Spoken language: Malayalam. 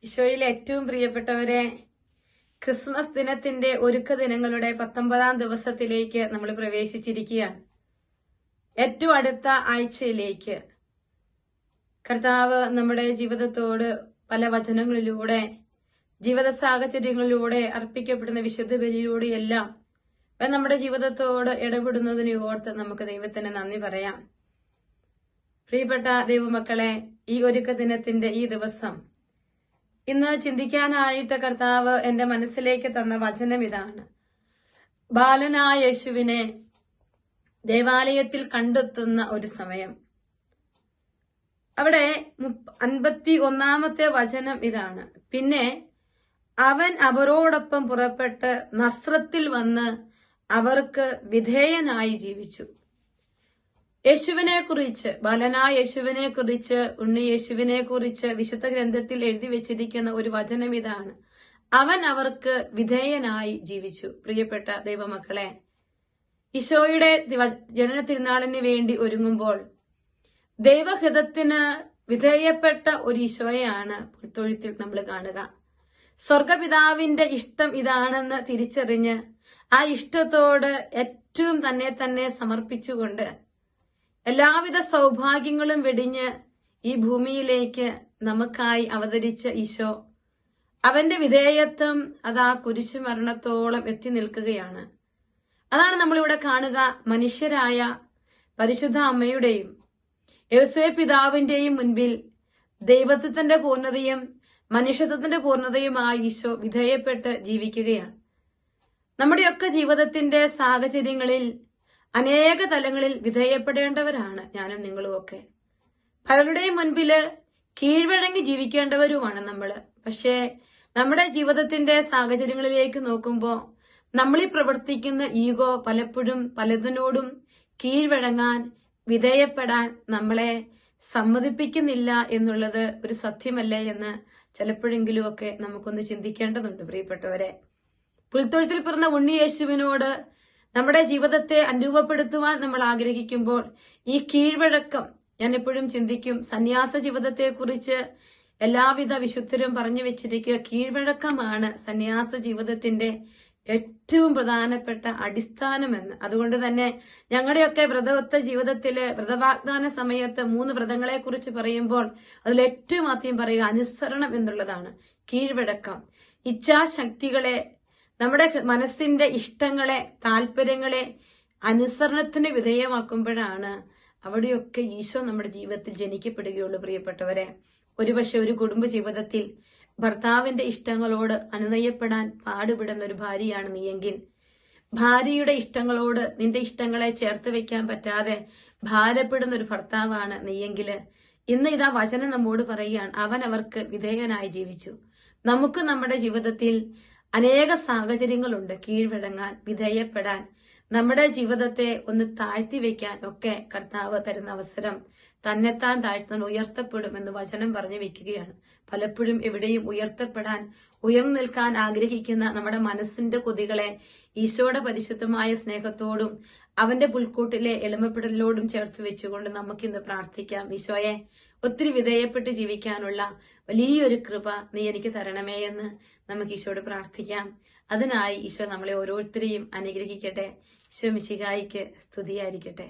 ഈശോയിൽ ഏറ്റവും പ്രിയപ്പെട്ടവരെ, ക്രിസ്മസ് ദിനത്തിന്റെ ഒരുക്ക ദിനങ്ങളുടെ 19-ാം ദിവസത്തിലേക്ക് നമ്മൾ പ്രവേശിച്ചിരിക്കുകയാണ്. ഏറ്റവും അടുത്ത ആഴ്ചയിലേക്ക് കർത്താവ് നമ്മുടെ ജീവിതത്തോട് പല വചനങ്ങളിലൂടെ, ജീവിത സാഹചര്യങ്ങളിലൂടെ, അർപ്പിക്കപ്പെടുന്ന വിശുദ്ധ ബലിയിലൂടെയെല്ലാം നമ്മുടെ ജീവിതത്തോട് ഇടപെടുന്നതിനെ ഓർത്ത് നമുക്ക് ദൈവത്തിന് നന്ദി പറയാം. പ്രിയപ്പെട്ട ദൈവമക്കളെ, ഈ ഒരുക്ക ദിനത്തിന്റെ ഈ ദിവസം ഇന്ന് ചിന്തിക്കാനായിട്ട് കർത്താവ് എന്റെ മനസ്സിലേക്ക് തന്ന വചനം ഇതാണ്. ബാലനായ യേശുവിനെ ദേവാലയത്തിൽ കണ്ടെത്തുന്ന ഒരു സമയം. അവിടെ 51-ാമത്തെ വചനം ഇതാണ്. പിന്നെ അവൻ അവരോടൊപ്പം പുറപ്പെട്ട് നസ്രത്തിൽ വന്ന് അവർക്ക് വിധേയനായി ജീവിച്ചു. യേശുവിനെ കുറിച്ച്, ബാലനായ യേശുവിനെ കുറിച്ച്, ഉണ്ണി യേശുവിനെ കുറിച്ച് വിശുദ്ധ ഗ്രന്ഥത്തിൽ എഴുതി വെച്ചിരിക്കുന്ന ഒരു വചനം ഇതാണ്. അവൻ അവർക്ക് വിധേയനായി ജീവിച്ചു. പ്രിയപ്പെട്ട ദൈവമക്കളെ, ഈശോയുടെ ജനന തിരുനാളിന് വേണ്ടി ഒരുങ്ങുമ്പോൾ ദൈവഹിതത്തിന് വിധേയപ്പെട്ട ഒരു ഈശോയെയാണ് പുൽത്തൊഴുത്തിൽ നമ്മൾ കാണുക. സ്വർഗപിതാവിന്റെ ഇഷ്ടം ഇതാണെന്ന് തിരിച്ചറിഞ്ഞ് ആ ഇഷ്ടത്തോട് ഏറ്റവും തന്നെ സമർപ്പിച്ചുകൊണ്ട് എല്ലാവിധ സൗഭാഗ്യങ്ങളും വെടിഞ്ഞ് ഈ ഭൂമിയിലേക്ക് നമുക്കായി അവതരിച്ച ഈശോ, അവന്റെ വിധേയത്വം അതാ കുരിശുമരണത്തോളം എത്തി നിൽക്കുകയാണ്. അതാണ് നമ്മളിവിടെ കാണുക. മനുഷ്യരായ പരിശുദ്ധ അമ്മയുടെയും യോസേപ്പ് പിതാവിന്റെയും മുൻപിൽ ദൈവത്വത്തിന്റെ പൂർണ്ണതയും മനുഷ്യത്വത്തിന്റെ പൂർണ്ണതയുമായി ഈശോ വിധേയപ്പെട്ട് ജീവിക്കുകയാണ്. നമ്മുടെയൊക്കെ ജീവിതത്തിന്റെ സാഹചര്യങ്ങളിൽ അനേക തലങ്ങളിൽ വിധേയപ്പെടേണ്ടവരാണ് ഞാനും നിങ്ങളും ഒക്കെ. പലരുടെയും മുൻപില് കീഴ്വഴങ്ങി ജീവിക്കേണ്ടവരുമാണ് നമ്മള്. പക്ഷേ നമ്മുടെ ജീവിതത്തിന്റെ സാഹചര്യങ്ങളിലേക്ക് നോക്കുമ്പോൾ നമ്മളീ പ്രവർത്തിക്കുന്ന ഈഗോ പലപ്പോഴും പലതിനോടും കീഴ്വഴങ്ങാൻ, വിധേയപ്പെടാൻ നമ്മളെ സമ്മതിപ്പിക്കുന്നില്ല എന്നുള്ളത് ഒരു സത്യമല്ലേ എന്ന് ചിലപ്പോഴെങ്കിലും ഒക്കെ നമുക്കൊന്ന് ചിന്തിക്കേണ്ടതുണ്ട്. പ്രിയപ്പെട്ടവരെ, പുൽത്തൊഴുത്തിൽ പിറന്ന ഉണ്ണി യേശുവിനോട് നമ്മുടെ ജീവിതത്തെ അനുരൂപപ്പെടുത്തുവാൻ നമ്മൾ ആഗ്രഹിക്കുമ്പോൾ ഈ കീഴ്വഴക്കം, ഞാൻ എപ്പോഴും ചിന്തിക്കും, സന്യാസ ജീവിതത്തെക്കുറിച്ച് എല്ലാവിധ വിശുദ്ധരും പറഞ്ഞു വെച്ചിരിക്കുക. കീഴ്വഴക്കമാണ് സന്യാസ ജീവിതത്തിന്റെ ഏറ്റവും പ്രധാനപ്പെട്ട അടിസ്ഥാനമെന്ന്. അതുകൊണ്ട് തന്നെ ഞങ്ങളുടെയൊക്കെ വ്രതവത്ത ജീവിതത്തില് വ്രതവാഗ്ദാന സമയത്ത് 3 വ്രതങ്ങളെ കുറിച്ച് പറയുമ്പോൾ അതിൽ ഏറ്റവും ആദ്യം പറയുക അനുസരണം എന്നുള്ളതാണ്. കീഴ്വഴക്കം, ഇച്ഛാശക്തികളെ, നമ്മുടെ മനസ്സിന്റെ ഇഷ്ടങ്ങളെ, താല്പര്യങ്ങളെ അനുസരണത്തിന് വിധേയമാക്കുമ്പോഴാണ് അവിടെയൊക്കെ ഈശോ നമ്മുടെ ജീവിതത്തിൽ ജനിക്കപ്പെടുകയുള്ളൂ. പ്രിയപ്പെട്ടവരെ, ഒരുപക്ഷെ ഒരു കുടുംബ ജീവിതത്തിൽ ഭർത്താവിന്റെ ഇഷ്ടങ്ങളോട് അനുനയപ്പെടാൻ പാടുപെടുന്ന ഒരു ഭാര്യയാണ് നീയെങ്കിൽ, ഭാര്യയുടെ ഇഷ്ടങ്ങളോട് നിന്റെ ഇഷ്ടങ്ങളെ ചേർത്ത് വെക്കാൻ പറ്റാതെ ഭാരപ്പെടുന്ന ഒരു ഭർത്താവാണ് നീയെങ്കിൽ, ഇന്ന് ഇതാ വചനം നമ്മോട് പറയുകയാണ്, അവൻ അവർക്ക് വിധേയനായി ജീവിച്ചു. നമുക്ക് നമ്മുടെ ജീവിതത്തിൽ അനേക സാഹചര്യങ്ങളുണ്ട് കീഴ്വഴങ്ങാൻ, വിധേയപ്പെടാൻ, നമ്മുടെ ജീവിതത്തെ ഒന്ന് താഴ്ത്തി വെക്കാൻ ഒക്കെ കർത്താവ് തരുന്ന അവസരം. തന്നെത്താൻ താഴ്ത്താൻ ഉയർത്തപ്പെടുമെന്ന് വചനം പറഞ്ഞു വെക്കുകയാണ്. പലപ്പോഴും എവിടെയും ഉയർത്തപ്പെടാൻ, ഉയർന്നു നിൽക്കാൻ ആഗ്രഹിക്കുന്ന നമ്മുടെ മനസ്സിന്റെ കൊതികളെ ഈശോയുടെ പരിശുദ്ധമായ സ്നേഹത്തോടും അവന്റെ പുൽക്കൂട്ടിലെ എളിമപ്പെടലോടും ചേർത്ത് വെച്ചുകൊണ്ട് നമുക്കിന്ന് പ്രാർത്ഥിക്കാം. ഈശോയെ, ഒത്തിരി വിധേയപ്പെട്ട് ജീവിക്കാനുള്ള വലിയൊരു കൃപ നീ എനിക്ക് തരണമേ എന്ന് നമുക്ക് ഈശോയോട് പ്രാർത്ഥിക്കാം. അതിനായി ഈശോ നമ്മളെ ഓരോരുത്തരെയും അനുഗ്രഹിക്കട്ടെ. ഈശോ മിശിഹായിക്ക് സ്തുതിയായിരിക്കട്ടെ.